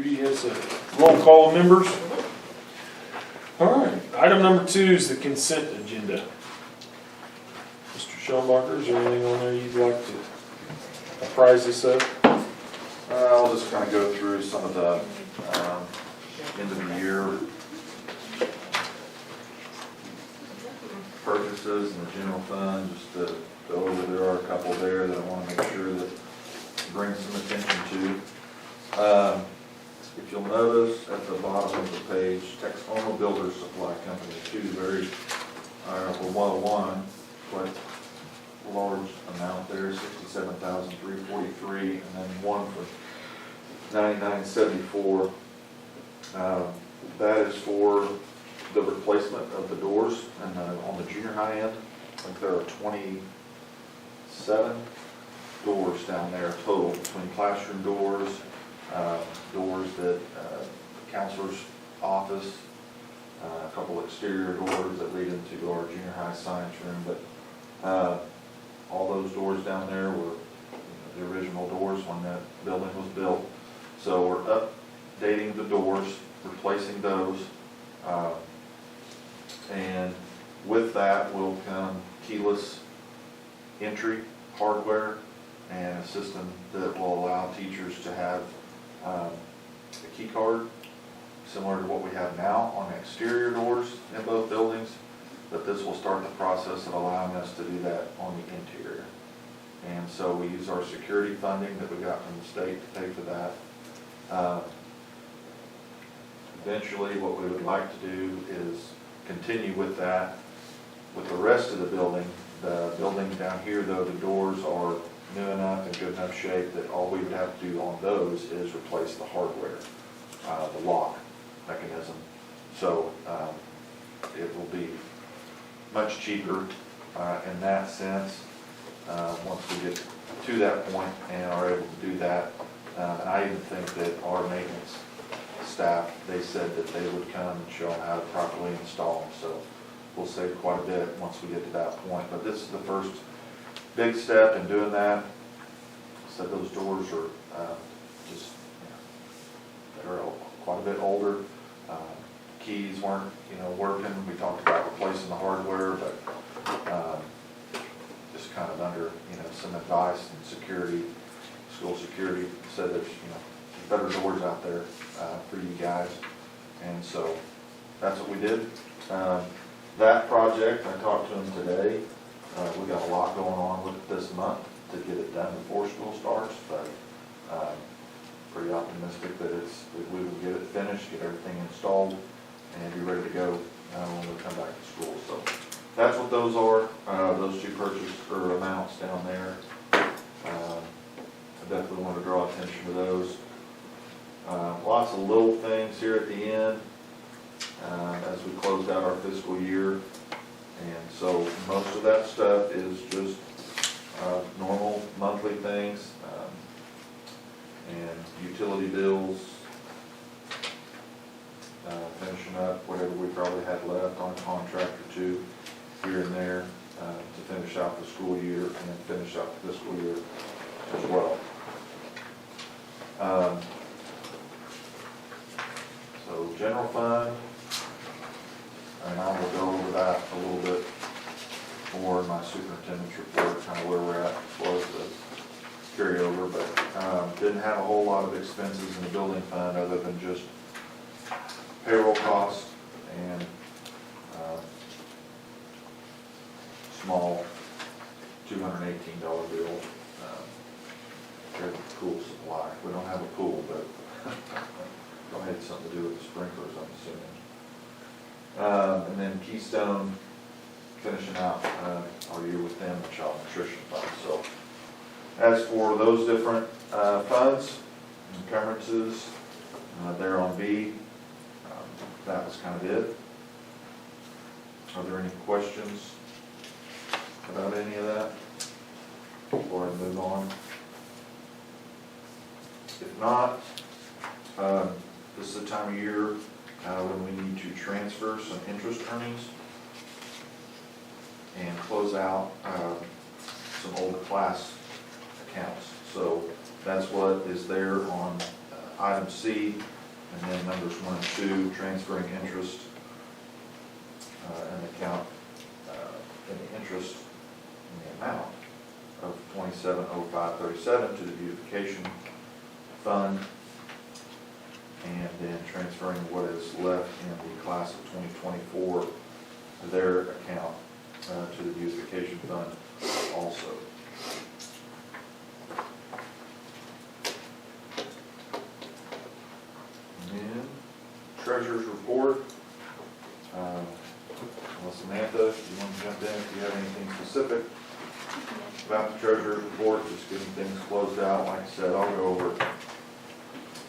Judy has a roll call of members. All right, item number 2 is the consent agenda. Mr. Schoenbacher, is there anything on there you'd like to apprise us of? I'll just kind of go through some of the end of the year purchases in the general fund, just to go over. There are a couple there that I want to make sure that bring some attention to. If you'll notice at the bottom of the page, Texoma Builder Supply Company, 2 very, for 101, quite a large amount there, $67,343, and then one for $99.74. That is for the replacement of the doors, and on the junior high end, I think there are 27 doors down there total, between classroom doors, doors that counselor's office, a couple exterior doors that lead into our junior high science room, but all those doors down there were the original doors when that building was built. So we're updating the doors, replacing those, and with that will come keyless entry hardware and a system that will allow teachers to have a key card similar to what we have now on the exterior doors in both buildings, but this will start the process of allowing us to do that on the interior. And so we use our security funding that we got from the state to pay for that. Eventually what we would like to do is continue with that with the rest of the building. The building down here though, the doors are new enough and good enough shape that all we would have to do on those is replace the hardware, the lock mechanism. So it will be much cheaper in that sense once we get to that point and are able to do that. And I even think that our maintenance staff, they said that they would come and show them how to properly install them. So we'll save quite a bit once we get to that point. But this is the first big step in doing that. So those doors are just, they're quite a bit older. Keys weren't, working. We talked about replacing the hardware, but just kind of under, some advice and security, school security said there's, better doors out there for you guys. And so that's what we did. That project, I talked to them today. We got a lot going on with it this month to get it done before school starts, but pretty optimistic that we will get it finished, get everything installed, and be ready to go when we come back to school. So that's what those are, those 2 purchase or amounts down there. I definitely want to draw attention to those. Lots of little things here at the end as we closed out our fiscal year. And so most of that stuff is just normal monthly things and utility bills, finishing up whatever we probably had left on a contract or 2 here and there to finish out the school year and then finish out the fiscal year as well. So general fund, and I will go over that a little bit more in my superintendent's report, kind of where we're at as far as the carryover, but didn't have a whole lot of expenses in the building fund other than just payroll costs and small $218 bill. Pool supply. We don't have a pool, but probably had something to do with the sprinklers, I'm assuming. And then Keystone finishing out our year with them, the Child Nutrition Fund. So as for those different funds, encumbrances, they're on B. That was kind of it. Are there any questions about any of that before I move on? If not, this is the time of year when we need to transfer some interest earnings and close out some older class accounts. So that's what is there on item C. And then numbers 1 and 2, transferring interest and account in the interest in the amount of $27,0537 to the beautification fund, and then transferring what is left in the class of 2024 to their account to the beautification fund also. And then treasurer's report. Well, Samantha, if you want to jump in, if you have anything specific about the treasurer's report, just getting things closed out. Like I said, I'll go over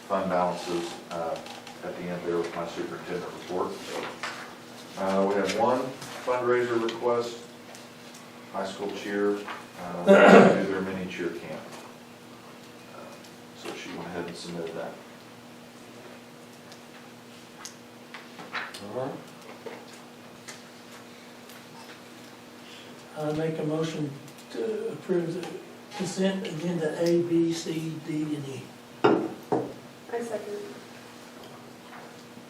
fund balances at the end there with my superintendent report. We have one fundraiser request, high school cheer, do their mini cheer camp. So she went ahead and submitted that. All right. I make a motion to approve the consent agenda A, B, C, D, and E. I second.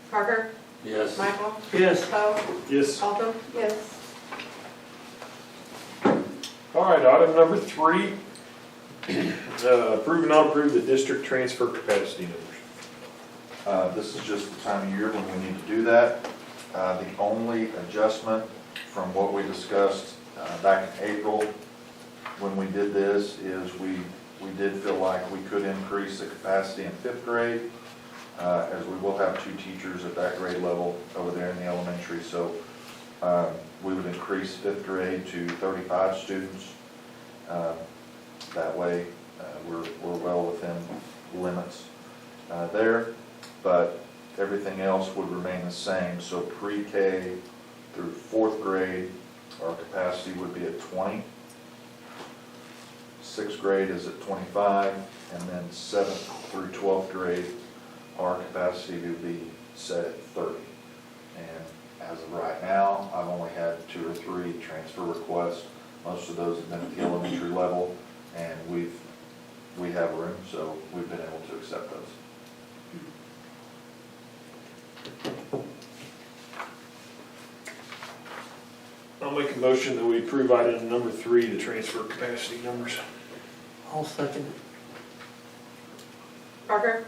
Parker? Yes. Michael? Yes. Poe? Yes. Alden? Yes. All right, item number 3, approve and not approve the district transfer capacity numbers. This is just the time of year when we need to do that. The only adjustment from what we discussed back in April when we did this is we did feel like we could increase the capacity in 5th grade, as we will have 2 teachers at that grade level over there in the elementary. So we would increase 5th grade to 35 students. That way we're well within limits there, but everything else would remain the same. So pre-K through 4th grade, our capacity would be at 20. 6th grade is at 25, and then 7th through 12th grade, our capacity would be set at 30. And as of right now, I've only had 2 or 3 transfer requests. Most of those have been at the elementary level, and we have room, so we've been able to accept those. I'll make a motion that we approve item number 3, the transfer capacity numbers. I'll second it. Parker?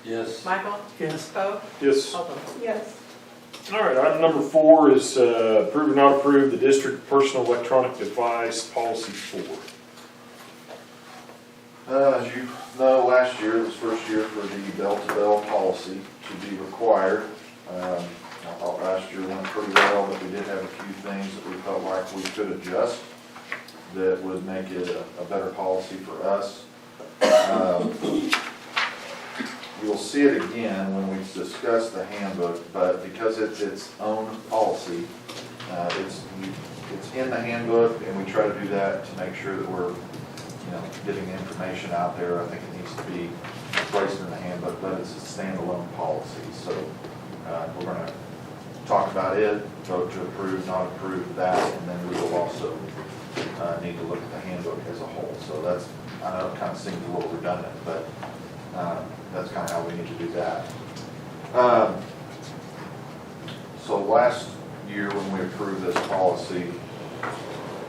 Yes. Michael? Yes. Poe? Yes. Alden? Yes. All right, item number 4 is approve and not approve the district personal electronic device policy 4. As you know, last year, it was first year for the bell-to-bell policy to be required. I thought last year went pretty well, but we did have a few things that we felt like we could adjust that would make it a better policy for us. You'll see it again when we discuss the handbook, but because it's its own policy, it's in the handbook, and we try to do that to make sure that we're getting the information out there. I think it needs to be placed in the handbook, but it's a standalone policy. So we're going to talk about it, vote to approve, not approve that, and then we will also need to look at the handbook as a whole. So that's, I know it kind of seems a little redundant, but that's kind of how we need to do that. So last year when we approved this policy,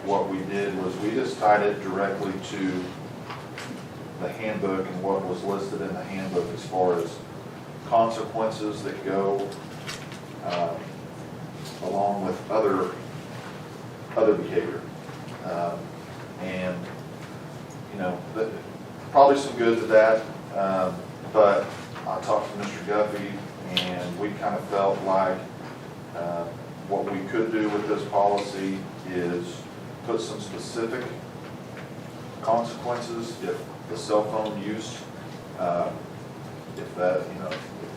what we did was we just tied it directly to the handbook and what was listed in the handbook as far as consequences that go along with other behavior. And probably some good to that, but I talked to Mr. Guffey, and we kind of felt like what we could do with this policy is put some specific consequences if the cell phone use, if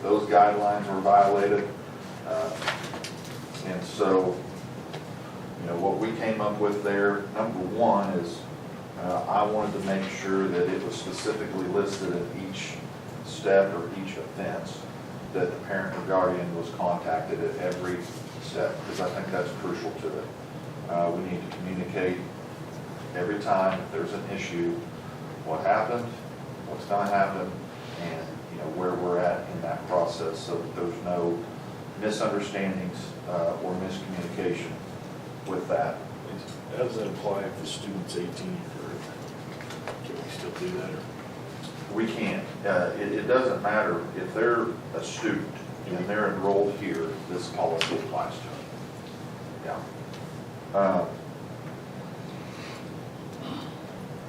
those guidelines were violated. And so, what we came up with there, number 1 is I wanted to make sure that it was specifically listed in each step or each offense that the parent or guardian was contacted at every step, because I think that's crucial to it. We need to communicate every time if there's an issue, what happened, what's going to happen, and where we're at in that process, so that there's no misunderstandings or miscommunication with that. How does that apply if the student's 18 or, can we still do that? Or? We can't. It doesn't matter if they're a student and they're enrolled here, this policy applies to them. Yeah.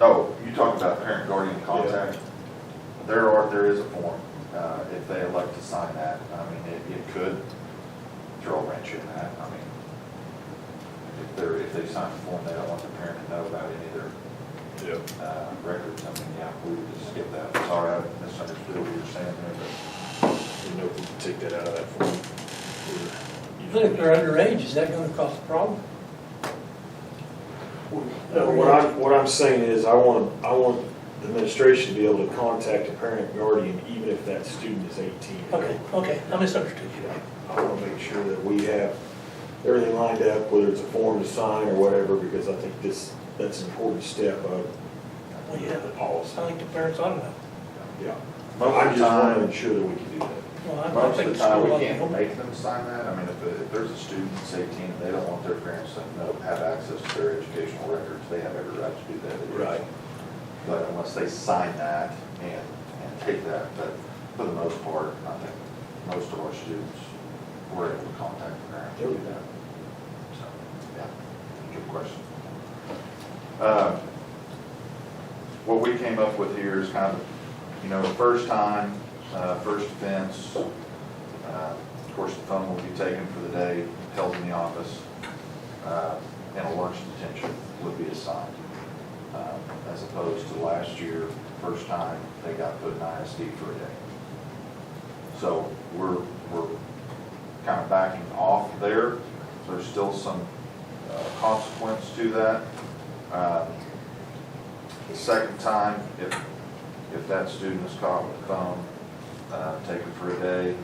Oh, you talked about parent-guardian contact. There is a form. If they elect to sign that, I mean, it could throw a wrench in that. I mean, if they sign the form, they don't want the parent to know about any of their records. I mean, yeah, we would just skip that. Sorry, I misunderstood what you were saying there, but. You know, if we can take that out of that form. But if they're underage, is that gonna cause a problem? What I'm saying is, I want the administration to be able to contact a parent guardian, even if that student is 18. Okay, I misunderstood you. I want to make sure that we have everything lined up, whether it's a form to sign or whatever, because I think that's an important step of Well, yeah, the policy. I think the parents ought to know. Yeah. Most I of the just want to time, ensure that we can do that. Well, I most think of the time, school ought we to can't know. make them sign that. I mean, if there's a student that's 18 and they don't want their parents to have access to their educational records, they have every right to do that. Right. But unless they sign that and take that, but for the most part, I think most of our students were able to contact the parent to do that. So, yeah, good question. What we came up with here is kind of, the first time, first offense, of course, the phone will be taken for the day, held in the office, and a lunch detention would be assigned. As opposed to last year, first time, they got put in ISD for a day. So we're kind of backing off there. There's still some consequence to that. The second time, if that student is caught with the phone, taken for a day,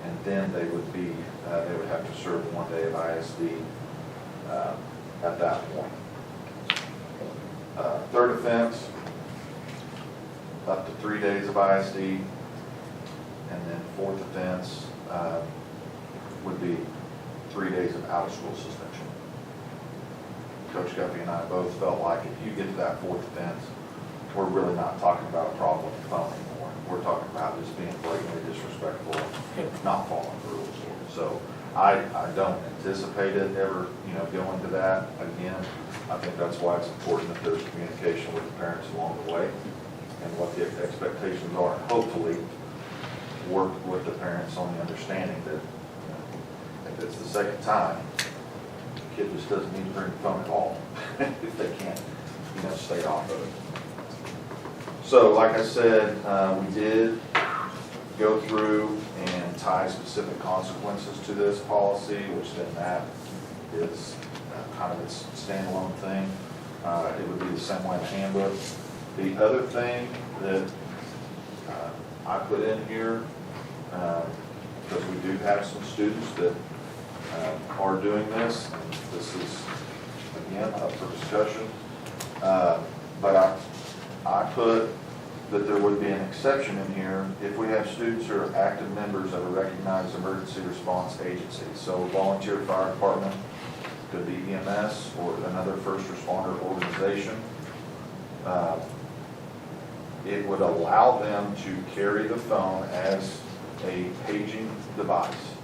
and then they would have to serve 1 day of ISD at that point. Third offense, up to 3 days of ISD, and then fourth offense would be 3 days of out-of-school suspension. Coach Guffey and I both felt like if you get to that fourth offense, we're really not talking about a problem with the phone anymore. We're talking about just being blatantly disrespectful, not following the rules. So I don't anticipate it ever, going to that again. I think that's why it's important that there's communication with the parents along the way and what the expectations are, and hopefully work with the parents on the understanding that if it's the second time, the kid just doesn't need to bring the phone at all if they can't, stay off of it. So, like I said, we did go through and tie specific consequences to this policy, which then that is kind of its standalone thing. It would be the same way in the handbook. The other thing that I put in here, because we do have some students that are doing this, and this is, again, up for discussion, but I put that there would be an exception in here if we have students who are active members of a recognized emergency response agency. So volunteer fire department, could be EMS or another first responder organization. It would allow them to carry the phone as a paging device.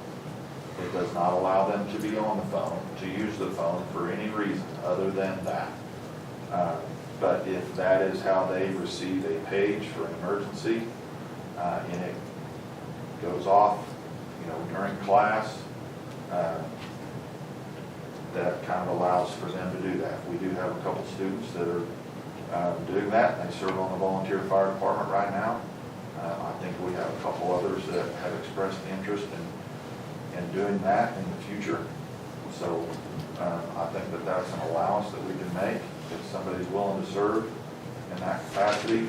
It does not allow them to be on the phone, to use the phone for any reason other than that. But if that is how they receive a page for an emergency, and it goes off, during class, that kind of allows for them to do that. We do have a couple students that are doing that. They serve on the volunteer fire department right now. I think we have a couple others that have expressed interest in doing that in the future. So I think that that's an allowance that we can make if somebody's willing to serve in that capacity.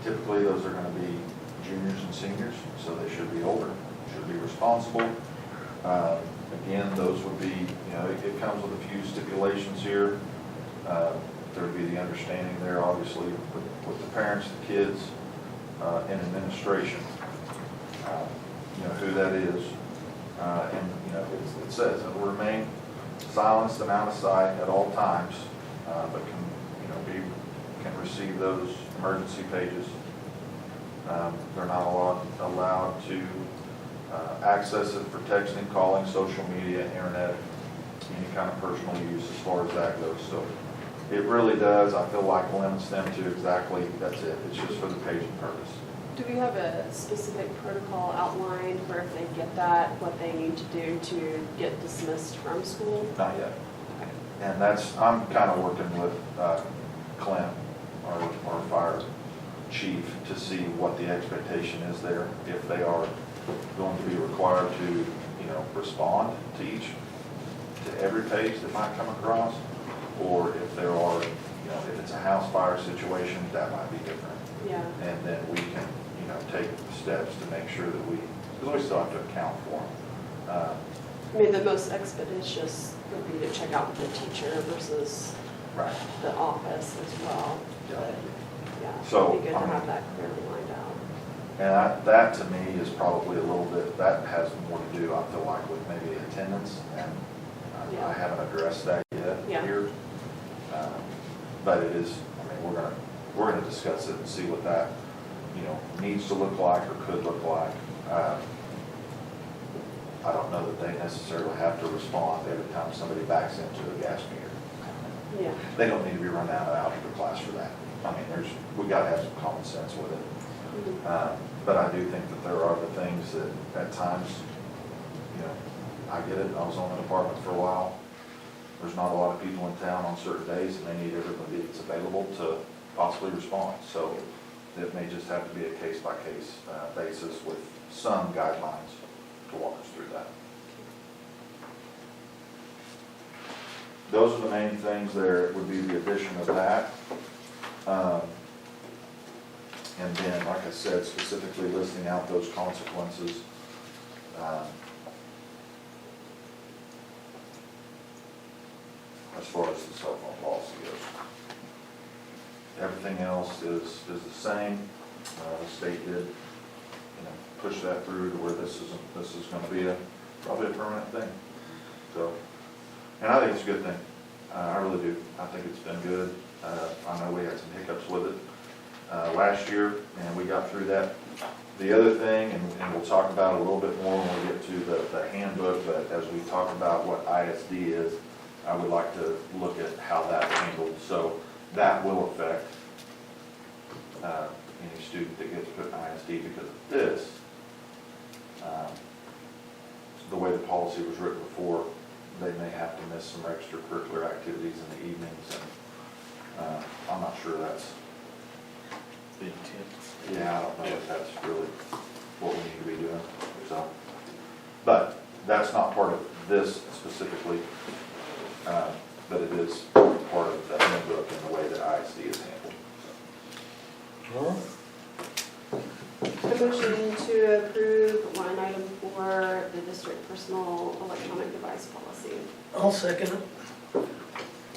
Typically, those are going to be juniors and seniors, so they should be older, should be responsible. Again, those would be, it comes with a few stipulations here. There would be the understanding there, obviously, with the parents, the kids, in administration, who that is. And, it says it will remain silenced and out of sight at all times, but can receive those emergency pages. They're not allowed to access it for texting, calling, social media, internet, any kind of personal use as far as that goes. So it really does, I feel like, limits them to exactly, that's it. It's just for the paging purpose. Do we have a specific protocol outlined for if they get that, what they need to do to get dismissed from school? Not yet. And I'm kind of working with Clint, our fire chief, to see what the expectation is there, if they are going to be required to, respond to every page that might come across, or if there are, if it's a house fire situation, that might be different. Yeah. And then we can, take steps to make sure that because we still have to account for them. I mean, the most expeditious would be to check out with the teacher versus Right. the office as well. Yeah. But, yeah, So, it'd be good to have that clearly lined out. And that to me is probably a little bit, that has more to do, I feel like, with maybe attendance, and Yeah. I haven't addressed that yet Yeah. here. But it is, we're gonna discuss it and see what that, needs to look like or could look like. I don't know that they necessarily have to respond every time somebody backs into a gas meter. Yeah. They don't need to be run out of the class for that. We gotta have some common sense with it. Mhm. But I do think that there are the things that at times, I get it, I was on the department for a while. There's not a lot of people in town on certain days, and they need everybody that's available to possibly respond. So it may just have to be a case-by-case basis with some guidelines to walk us through that. Those are the main things. There would be the addition of that. And then, like I said, specifically listing out those consequences. As far as the cell phone policy goes. Everything else is the same. The state did, push that through to where this is going to be probably a permanent thing. So, and I think it's a good thing. I really do. I think it's been good. I know we had some hiccups with it last year, and we got through that. The other thing, and we'll talk about it a little bit more when we get to the handbook, but as we talk about what ISD is, I would like to look at how that's handled. So that will affect any student that gets put in ISD because of this. The way the policy was written before, they may have to miss some extracurricular activities in the evenings, and I'm not sure that's The intent. I don't know if that's really what we need to be doing. So, but that's not part of this specifically, but it is part of the handbook and the way that ISD is handled. All right. A motion to approve line item for the district personal electronic device policy. I'll second it.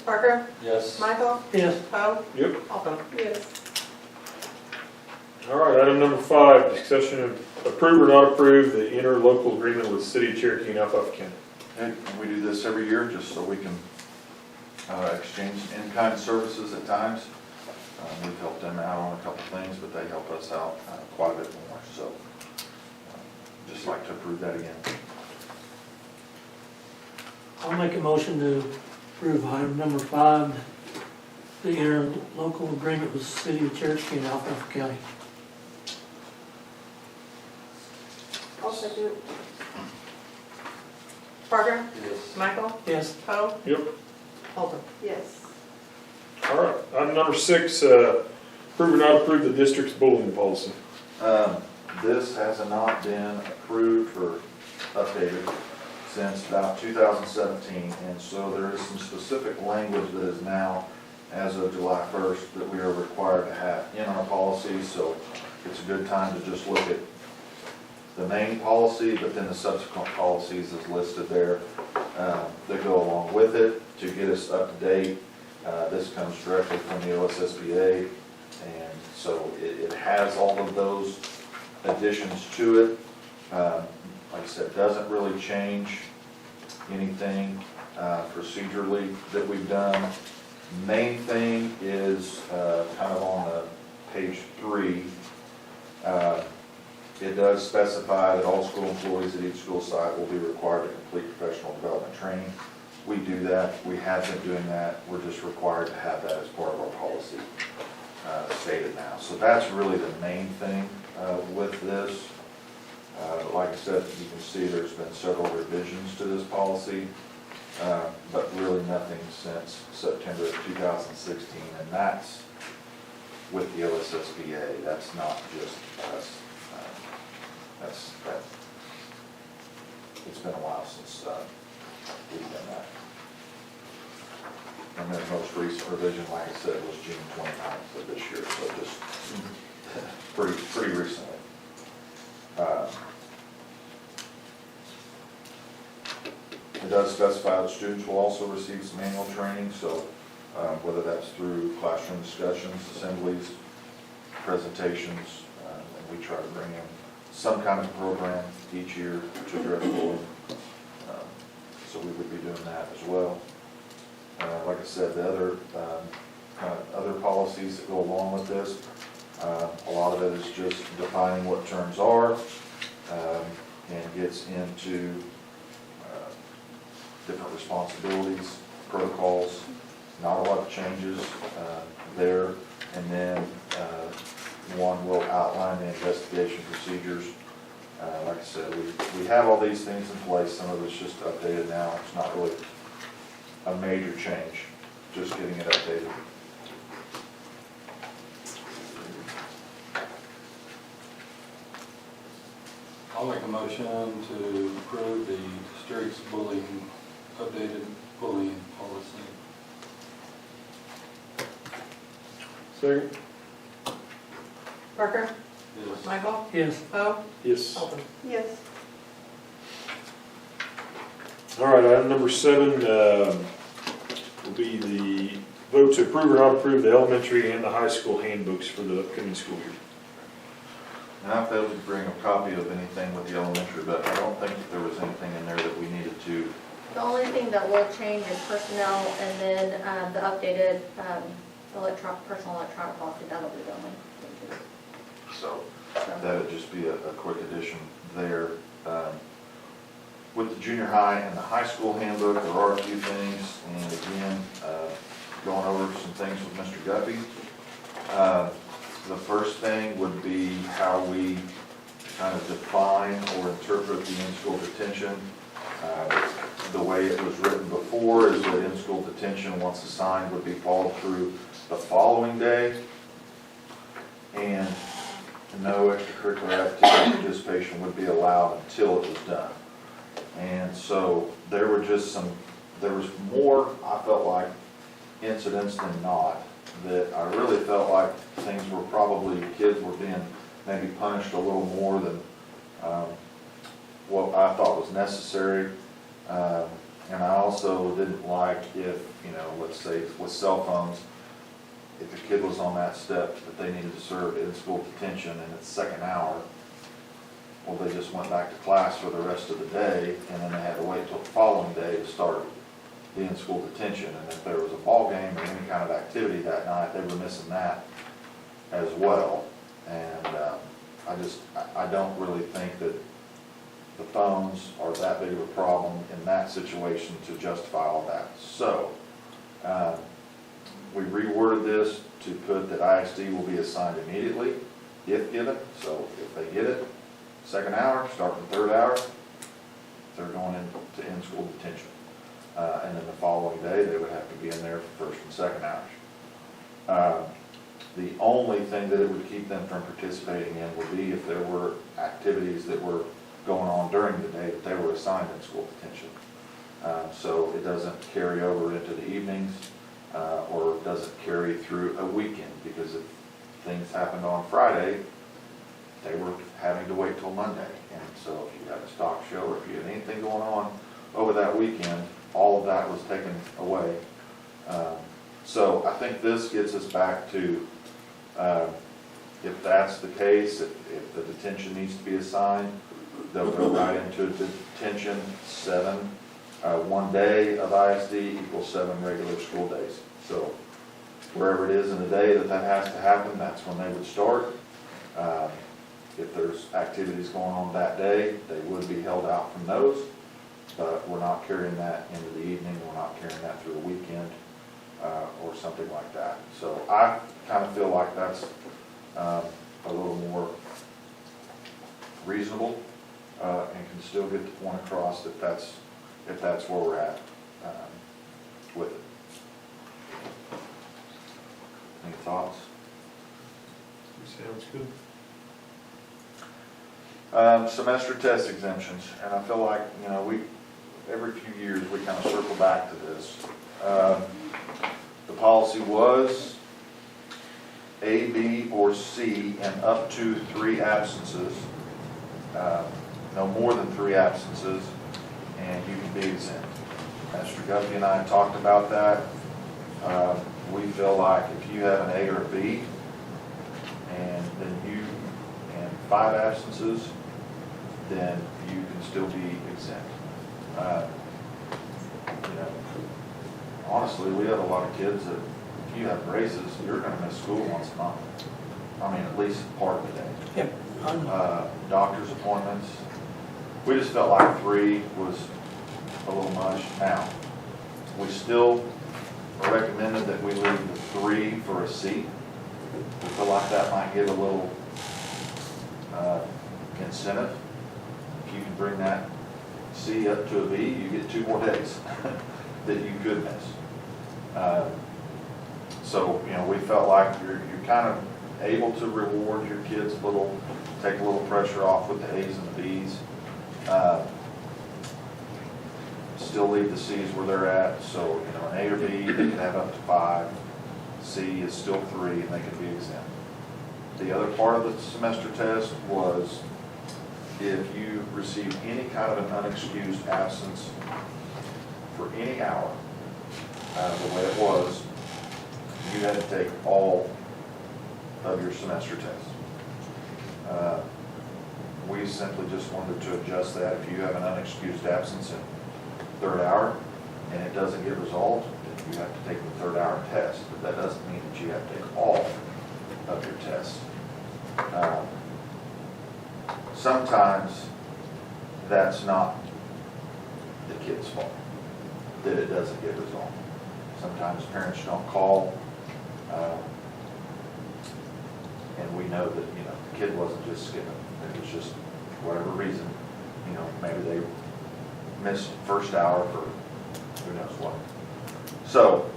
Parker? Yes. Michael? Yes. Poe? Yep. Alton? Yes. All right, item number 5, discussion of approve or not approve the interlocal agreement with the City of Cherokee and Alphafa County. And we do this every year just so we can exchange in-kind services at times. We've helped them out on a couple things, but they help us out quite a bit more. So just like to approve that again. I'll make a motion to approve item number 5, the interlocal agreement with the City of Cherokee and Alphafa County. I'll second it. Parker? Yes. Michael? Yes. Poe? Yep. Alton? Yes. All right, item number 6, approve or not approve the district's bullying policy. This has not been approved or updated since about 2017, and so there is some specific language that is now, as of July 1st, that we are required to have in our policy. So it's a good time to just look at the main policy, but then the subsequent policies is listed there that go along with it to get us up to date. This comes directly from the OSSBA. And so it has all of those additions to it. Like I said, doesn't really change anything procedurally that we've done. Main thing is kind of on the page 3. It does specify that all school employees at each school site will be required to complete professional development training. We do that. We have been doing that. We're just required to have that as part of our policy stated now. So that's really the main thing with this. Like I said, you can see there's been several revisions to this policy, but really nothing since September of 2016, and that's with the OSSBA. That's not just us. It's been a while since we've done that. And the most recent revision, like I said, was June 29th of this year, so just pretty recently. It does specify that students will also receive some annual training, so whether that's through classroom discussions, assemblies, presentations, and we try to bring in some kind of program each year to address bullying. So we would be doing that as well. Like I said, the other other policies that go along with this, a lot of it is just defining what terms are and gets into different responsibilities, protocols, not a lot of changes there. And then one will outline the investigation procedures. Like I said, we have all these things in place. Some of it's just updated now. It's not really a major change, just getting it updated. I'll make a motion to approve the district's updated bullying policy. Second? Parker? Yes. Michael? Yes. Bo? Yes. Holden? Yes. All right, item number 7 will be the vote to approve or not approve the elementary and the high school handbooks for the upcoming school year. And I failed to bring a copy of anything with the elementary, but I don't think that there was anything in there that we needed to. The only thing that will change is personnel, and then the updated personal electronic policy, that'll be the only thing. So that would just be a quick addition there. With the junior high and the high school handbook, there are a few things, and again, going over some things with Mr. Guppy. The first thing would be how we kind of define or interpret the in-school detention. The way it was written before is that in-school detention, once assigned, would be followed through the following day, and no extracurricular activity participation would be allowed until it was done. And so there was more, I felt like, incidents than not, that I really felt like things were probably, kids were being maybe punished a little more than what I thought was necessary. And I also didn't like if, let's say with cell phones, if a kid was on that step that they needed to serve in-school detention in its second hour, well, they just went back to class for the rest of the day, and then they had to wait till the following day to start the in-school detention. And if there was a ball game or any kind of activity that night, they were missing that as well. And I don't really think that the phones are that big of a problem in that situation to justify all that. So we reworded this to put that ISD will be assigned immediately if given. So if they get it, second hour, starting the third hour, they're going into in-school detention. And then the following day, they would have to be in there for first and second hours. The only thing that it would keep them from participating in would be if there were activities that were going on during the day that they were assigned in school detention. So it doesn't carry over into the evenings or doesn't carry through a weekend, because if things happened on Friday, they were having to wait till Monday. And so if you had a stock show or if you had anything going on over that weekend, all of that was taken away. So I think this gets us back to If that's the case, if the detention needs to be assigned, they'll go right into detention 1 day of ISD equals 7 regular school days. So wherever it is in the day that has to happen, that's when they would start. If there's activities going on that day, they would be held out from those, but we're not carrying that into the evening, we're not carrying that through a weekend, or something like that. So I kind of feel like that's a little more reasonable, and can still get the point across if that's where we're at with it. Any thoughts? Sounds good. Semester test exemptions, and I feel like, every few years, we kind of circle back to this. The policy was A, B, or C, and up to 3 absences, no more than 3 absences, and you can be exempt. Mr. Guffey and I talked about that. We feel like if you have an A or a B, and 5 absences, then you can still be exempt. Honestly, we have a lot of kids that if you have braces, you're going to miss school once a month. I mean, at least part of the day. Yep. I know. Doctor's appointments. We just felt like 3 was a little much. Now, we still recommended that we leave the 3 for a C. We feel like that might give a little incentive. If you can bring that C up to a B, you get 2 more days that you could miss. So, we felt like you're kind of able to reward your kids a little, take a little pressure off with the A's and the B's. Still leave the C's where they're at. So, an A or B, they can have up to 5. C is still 3, and they can be exempt. The other part of the semester test was if you received any kind of an unexcused absence for any hour, the way it was, you had to take all of your semester tests. We simply just wanted to adjust that. If you have an unexcused absence in 3rd hour and it doesn't get resolved, then you have to take the 3rd hour test. But that doesn't mean that you have to take all of your tests. Sometimes that's not the kid's fault that it doesn't get resolved. Sometimes parents don't call, and we know that the kid wasn't just skipping. It was just whatever reason. Maybe they missed 1st hour for who knows what. So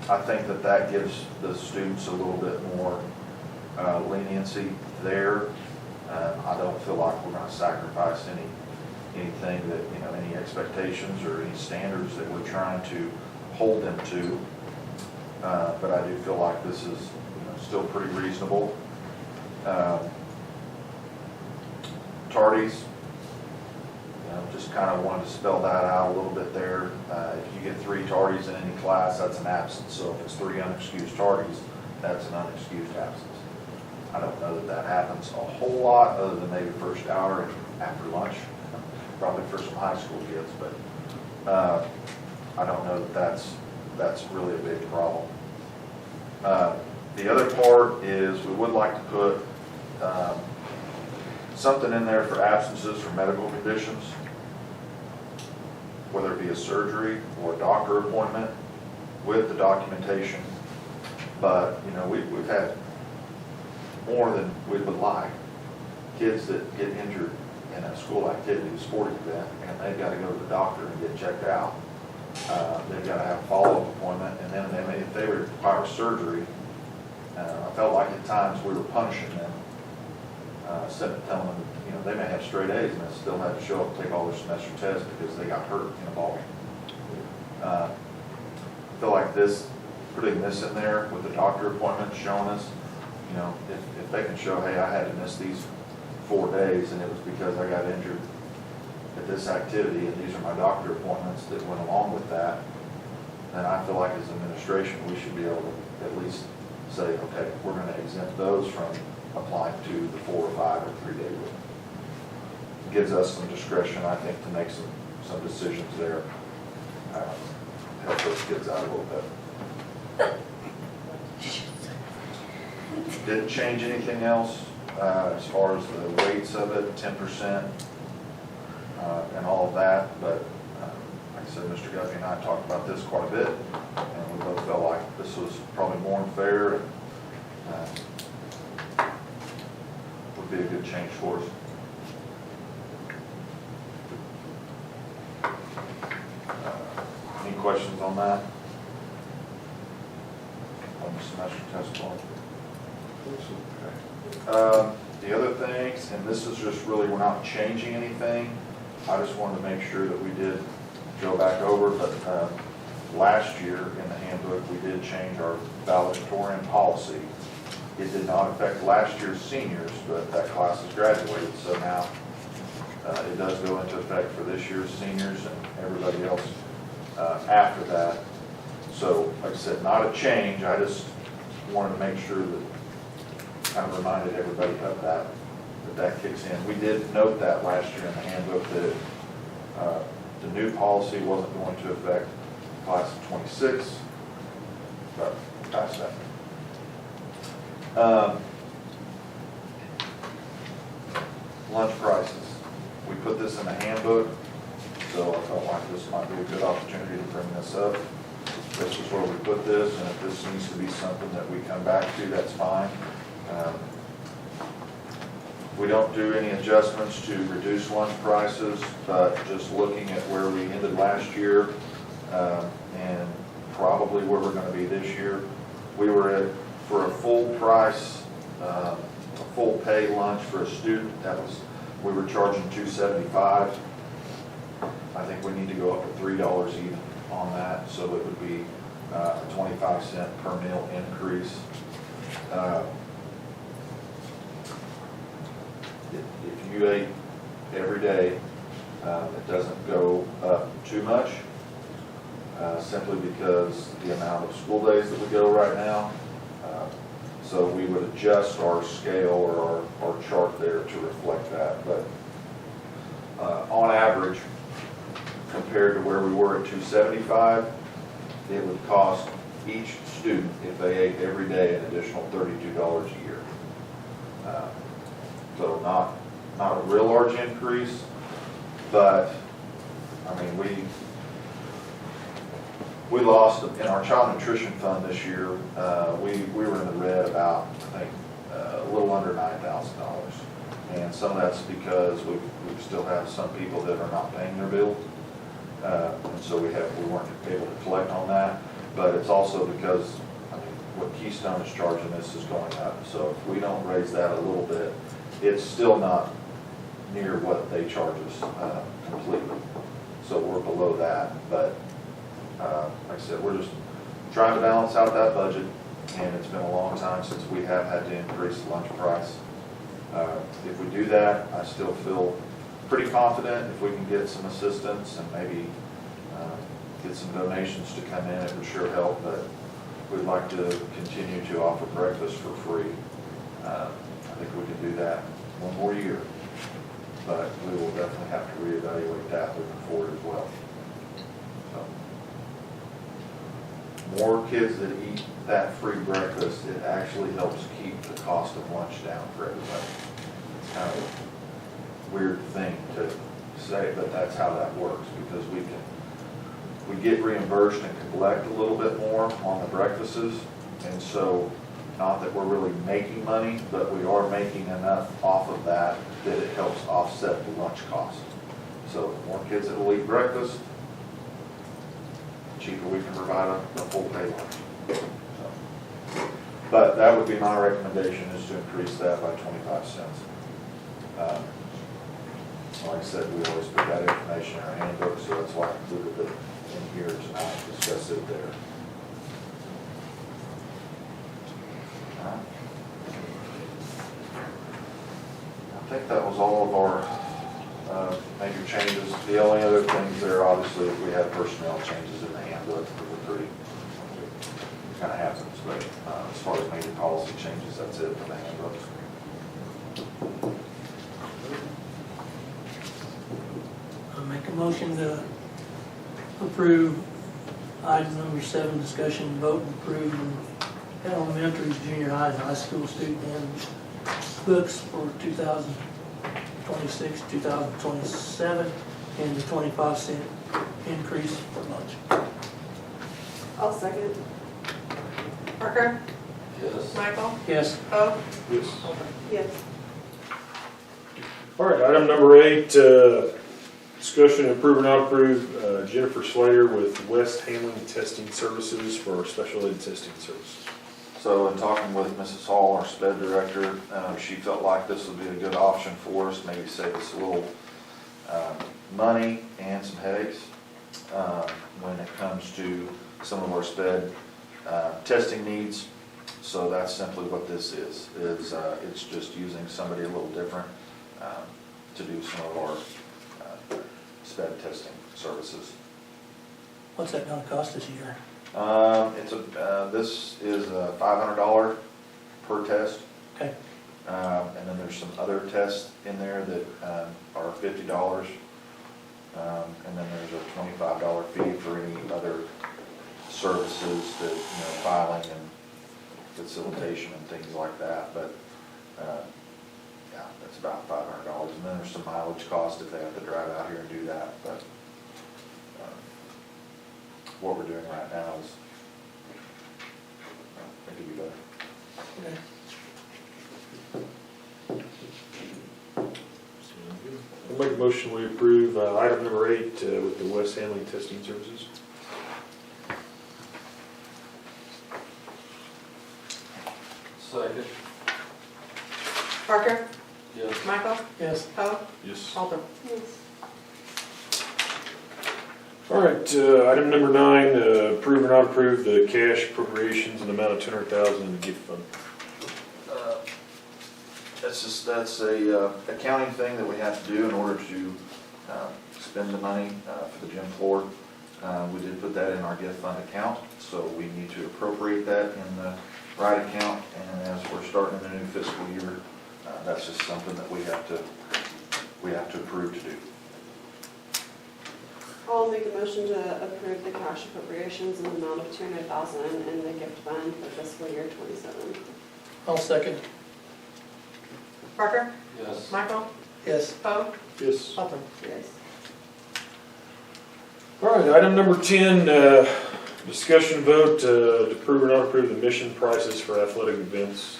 I think that gives the students a little bit more leniency there. I don't feel like we're going to sacrifice anything that, any expectations or any standards that we're trying to hold them to. But I do feel like this is still pretty reasonable. Tardies, just kind of wanted to spell that out a little bit there. If you get 3 tardies in any class, that's an absence. So if it's 3 unexcused tardies, that's an unexcused absence. I don't know that happens a whole lot other than maybe 1st hour and after lunch, probably for some high school kids, but I don't know that that's really a big problem. The other part is we would like to put something in there for absences for medical conditions, whether it be a surgery or a doctor appointment with the documentation. But, we've had more than we would like. Kids that get injured in a school activity, a sporting event, and they've got to go to the doctor and get checked out. They've got to have a follow-up appointment, and then if they require surgery, I felt like at times we were punishing them, instead of telling them, they may have straight A's and they still have to show up and take all their semester tests because they got hurt in a ball game. I feel like putting this in there with the doctor appointment showing us, if they can show, hey, I had to miss these 4 days and it was because I got injured at this activity and these are my doctor appointments that went along with that, then I feel like as administration we should be able to at least say, okay, we're gonna exempt those from applying to the 4 or 5 or 3 day rule. Gives us some discretion, I think, to make some decisions there. Help those kids out a little bit. Didn't change anything else as far as the weights of it, 10%, and all of that, but like I said, Mr. Guffey and I talked about this quite a bit, and we both felt like this was probably more fair and would be a good change for us. Any questions on that? On the semester test form? Okay. The other things, and this is just really, we're not changing anything. I just wanted to make sure that we did go back over, but last year in the handbook, we did change our valedictorian policy. It did not affect last year's seniors, but that class has graduated, so now it does go into effect for this year's seniors and everybody else after that. So, like I said, not a change, I just wanted to make sure that, kind of reminded everybody of that kicks in. We did note that last year in the handbook that the new policy wasn't going to affect class of 26, but past that. Lunch prices. We put this in the handbook, so I felt like this might be a good opportunity to bring this up. This is where we put this, and if this needs to be something that we come back to, that's fine. We don't do any adjustments to reduce lunch prices, but just looking at where we ended last year and probably where we're going to be this year, we were at, for a full price, a full pay lunch for a student, we were charging $2.75. I think we need to go up to $3 even on that, so it would be a 25-cent per meal increase. If you ate every day, it doesn't go up too much, simply because the amount of school days that we go right now. So we would adjust our scale or our chart there to reflect that. But on average, compared to where we were at $2.75, it would cost each student, if they ate every day, an additional $32 a year. So not a real large increase, but I mean, we lost in our child nutrition fund this year. We were in the red about, I think, a little under $9,000, and some of that's because we still have some people that are not paying their bill, and so we weren't able to collect on that. But it's also because, I mean, what Keystone is charging us is going up. So if we don't raise that a little bit, it's still not near what they charge us completely. So we're below that. But like I said, we're just trying to balance out that budget, and it's been a long time since we have had to increase the lunch price. If we do that, I still feel pretty confident if we can get some assistance and maybe get some donations to come in, it would sure help. But we'd like to continue to offer breakfast for free. I think we can do that one more year, but we will definitely have to reevaluate that moving forward as well. So, more kids that eat that free breakfast, it actually helps keep the cost of lunch down for everybody. It's kind of a weird thing to say, but that's how that works, because we get reimbursed and collect a little bit more on the breakfasts, and so not that we're really making money, but we are making enough off of that that it helps offset the lunch cost. So the more kids that will eat breakfast, the cheaper we can provide a full pay lunch. So, but that would be my recommendation, is to increase that by 25 cents. Like I said, we always put that information in our handbook, so that's why I included it in here tonight, discuss it there. I think that was all of our major changes. The only other things there, obviously, if we had personnel changes in the handbook, it would pretty kind of happens. But as far as made the policy changes, that's it for the handbooks. I make a motion to approve item number 7, discussion and vote and approve elementary, junior high, and high school student handbooks for 2026, 2027, and the 25-cent increase for lunch. I'll second. Parker? Yes. Michael? Yes. Poe? Yes. Yes. All right, item number 8, discussion and approve or not approve Jennifer Slater with West Handling Testing Services for our special ed testing services. So in talking with Mrs. Hall, our sped director, she felt like this would be a good option for us, maybe save us a little money and some headaches when it comes to some of our sped testing needs. So that's simply what this is it's just using somebody a little different to do some of our sped testing services. What's that gonna cost us a year? This is $500 per test. Okay. And then there's some other tests in there that are $50. And then there's a $25 fee for any other services that, filing and facilitation and things like that. But, yeah, that's about $500. And then there's some mileage cost if they have to drive out here and do that. But what we're doing right now is, I think it'd be better. Okay. I'll make a motion we approve item number 8 with the West Handling Testing Services. Second. Parker? Yes. Michael? Yes. Poe? Yes. Alden? Yes. All right, item number 9, approve or not approve the cash appropriations in the amount of $200,000 in the gift fund. That's a accounting thing that we have to do in order to spend the money for the gym floor. We did put that in our gift fund account, so we need to appropriate that in the right account. And as we're starting the new fiscal year, that's just something that we have to approve to do. I'll make a motion to approve the cash appropriations in the amount of $200,000 in the gift fund for fiscal year 27. I'll second. Parker? Yes. Michael? Yes. Poe? Yes. Alden? Yes. All right, item number 10, discussion vote to approve or not approve the mission prices for athletic events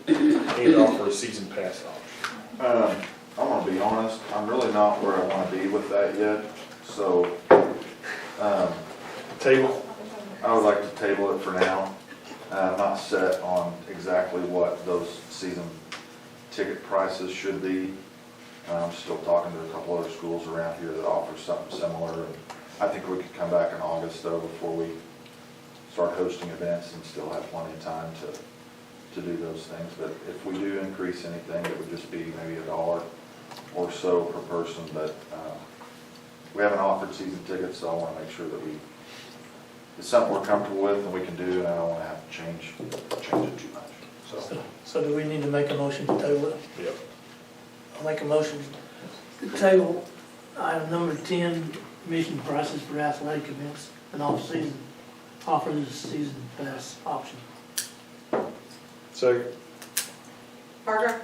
and offer a season pass option. I'm gonna be honest, I'm really not where I wanna be with that yet, so, Table? I would like to table it for now. I'm not set on exactly what those season ticket prices should be. I'm still talking to a couple other schools around here that offer something similar. And I think we could come back in August though before we start hosting events and still have plenty of time to do those things. But if we do increase anything, it would just be maybe $1 or so per person. But we haven't offered season tickets, so I want to make sure that it's something we're comfortable with and we can do, and I don't want to have to change it too much. So do we need to make a motion to table it? Yep. I'll make a motion to table item number 10, admission prices for athletic events and offer the season pass option. Second? Parker?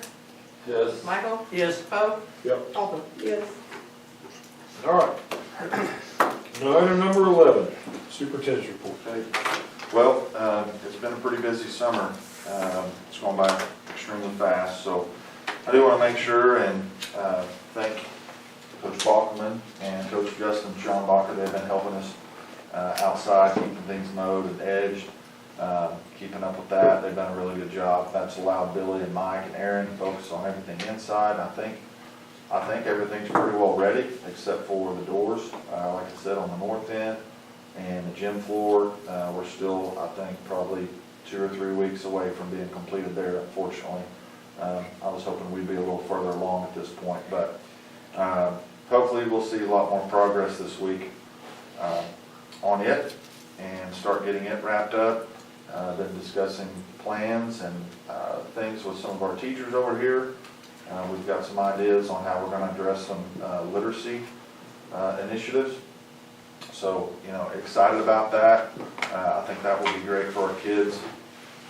Yes. Michael? Yes. Poe? Yep. Alden? Yes. All right. Now, item number 11, superintendent's report. Okay. Well, it's been a pretty busy summer. It's gone by extremely fast, so I do want to make sure and thank Coach Balkman and Coach Justin Schonbacher. They've been helping us outside, keeping things mowed and edged, keeping up with that. They've done a really good job. That's allowed Billy and Mike and Aaron to focus on everything inside. I think everything's pretty well ready, except for the doors, like I said, on the north end, and the gym floor. We're still, I think, probably 2 or 3 weeks away from being completed there, unfortunately. I was hoping we'd be a little further along at this point, but hopefully we'll see a lot more progress this week on it and start getting it wrapped up. been discussing plans and things with some of our teachers over here. We've got some ideas on how we're going to address some literacy initiatives. So, excited about that. I think that will be great for our kids.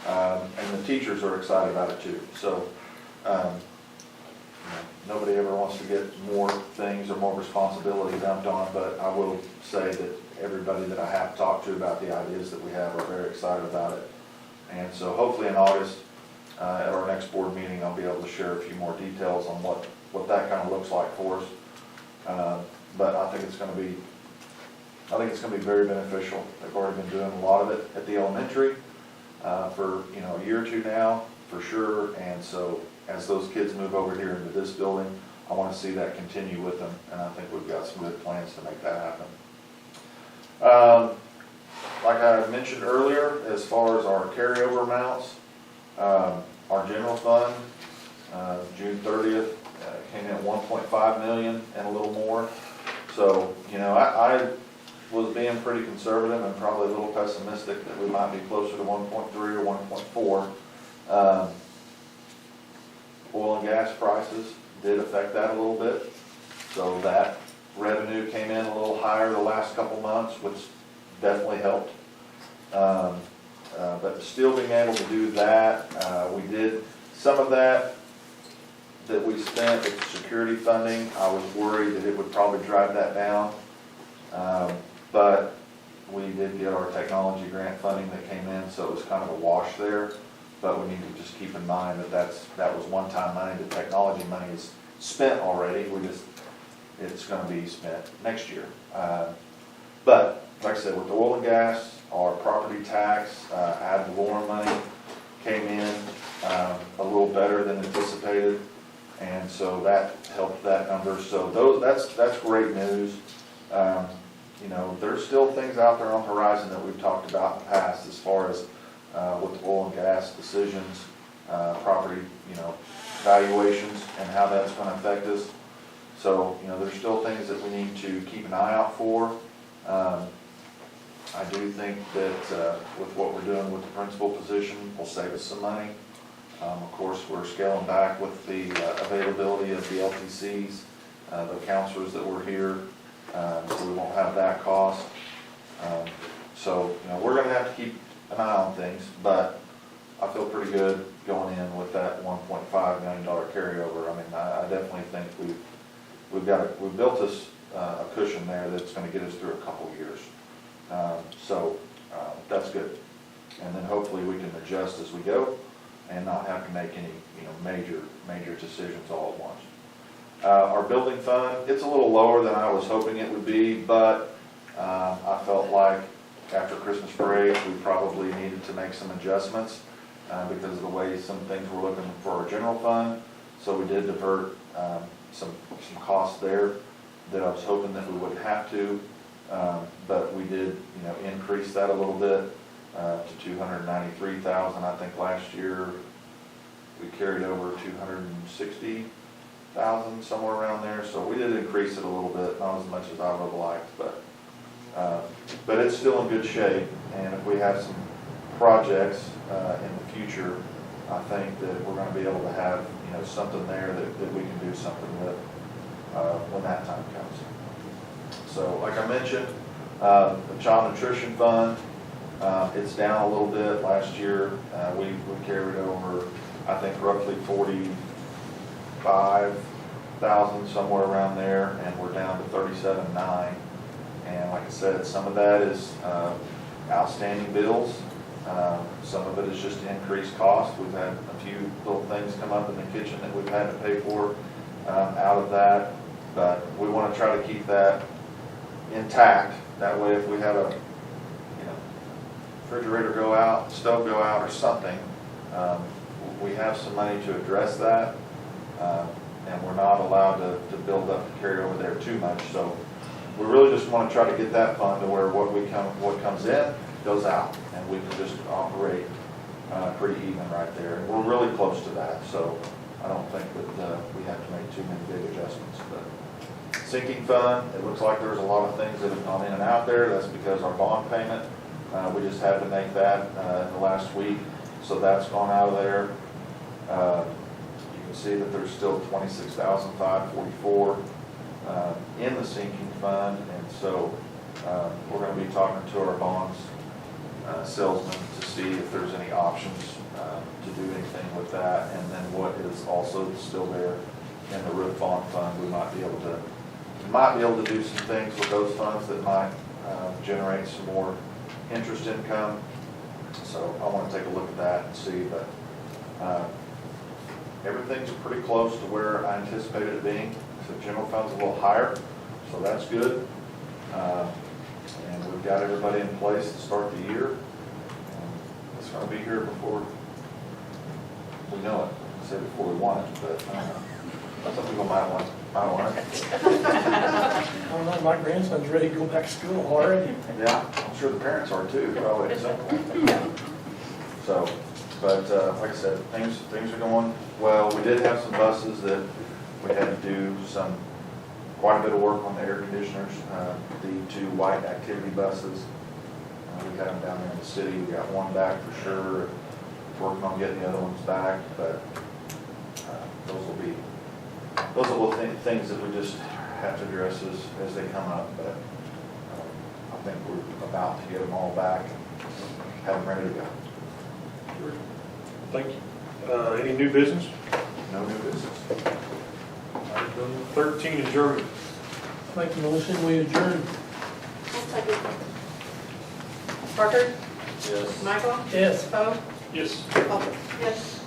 And the teachers are excited about it too. So, nobody ever wants to get more things or more responsibility dumped on, but I will say that everybody that I have talked to about the ideas that we have are very excited about it. And so hopefully in August, at our next board meeting, I'll be able to share a few more details on what that kind of looks like for us. But I think it's going to be very beneficial. They've already been doing a lot of it at the elementary for a year or two now, for sure. And so as those kids move over here into this building, I want to see that continue with them. And I think we've got some good plans to make that happen. Like I mentioned earlier, as far as our carryover amounts, our general fund, June 30th, came in at 1.5 million and a little more. So, I was being pretty conservative and probably a little pessimistic that we might be closer to 1.3 or 1.4. Oil and gas prices did affect that a little bit. So that revenue came in a little higher the last couple months, which definitely helped. But still being able to do that, we did some of that we spent with security funding. I was worried that it would probably drive that down. But we did get our technology grant funding that came in, so it was kind of a wash there. But we need to just keep in mind that was one-time money. The technology money is spent already. It's going to be spent next year. But like I said, with the oil and gas, our property tax, ad valorem money came in a little better than anticipated, and so that helped that number. So that's great news. There's still things out there on the horizon that we've talked about in the past as far as with the oil and gas decisions, property, valuations, and how that's going to affect us. So, there's still things that we need to keep an eye out for. I do think that with what we're doing with the principal position, will save us some money. Of course, we're scaling back with the availability of the LTCs, the counselors that were here, so we won't have that cost. So, we're going to have to keep an eye on things, but I feel pretty good going in with that $1.5 million carryover. I mean, I definitely think we've built us a cushion there that's going to get us through a couple years. So that's good. And then hopefully we can adjust as we go and not have to make any major decisions all at once. Our building fund, it's a little lower than I was hoping it would be, but I felt like after Christmas break we probably needed to make some adjustments because of the way some things were looking for our general fund. So we did divert some costs there that I was hoping that we wouldn't have to, but we did increase that a little bit to $293,000. I think last year we carried over $260,000, somewhere around there. So we did increase it a little bit, not as much as I would have liked, but it's still in good shape. And if we have some projects in the future, I think that we're going to be able to have something there that we can do something with when that time comes. So like I mentioned, the child nutrition fund, it's down a little bit. Last year we carried over, I think, roughly $45,000, somewhere around there, and we're down to $37,900. And like I said, some of that is outstanding bills. Some of it is just increased cost. We've had a few little things come up in the kitchen that we've had to pay for out of that, but we want to try to keep that intact. That way, if we have a refrigerator go out, stove go out, or something, we have some money to address that, and we're not allowed to build up the carryover there too much. So we really just want to try to get that fund to where what comes in goes out, and we can just operate pretty even right there. And we're really close to that, so I don't think that we have to make too many big adjustments. But sinking fund, it looks like there's a lot of things that have gone in and out there. That's because our bond payment We just had to make that in the last week, so that's gone out of there. You can see that there's still $26,544 in the sinking fund, and so we're going to be talking to our bonds salesman to see if there's any options to do anything with that, and then what is also still there in the roof bond fund. We might be able to do some things with those funds that might generate some more interest income. So I want to take a look at that and see, but everything's pretty close to where I anticipated it being. So general fund's a little higher, so that's good. And we've got everybody in place to start the year. It's going to be here before we know it. I say before we want it, but some people might want it. I don't know, my grandson's ready to go back to school already. Yeah, I'm sure the parents are too, probably at some point. So, but like I said, things are going well. We did have some buses that we had to do quite a bit of work on the air conditioners. The 2 white activity buses, we had them down there in the city. We got one back for sure. Working on getting the other ones back, but those will be things that we just have to address as they come up. But I think we're about to get them all back and have them ready to go. Thank you. Any new business? No new business. Item 13, adjournment. Make a motion, we adjourn. I'll second. Parker? Yes. Michael? Yes. Poe? Yes. Hopper? Yes.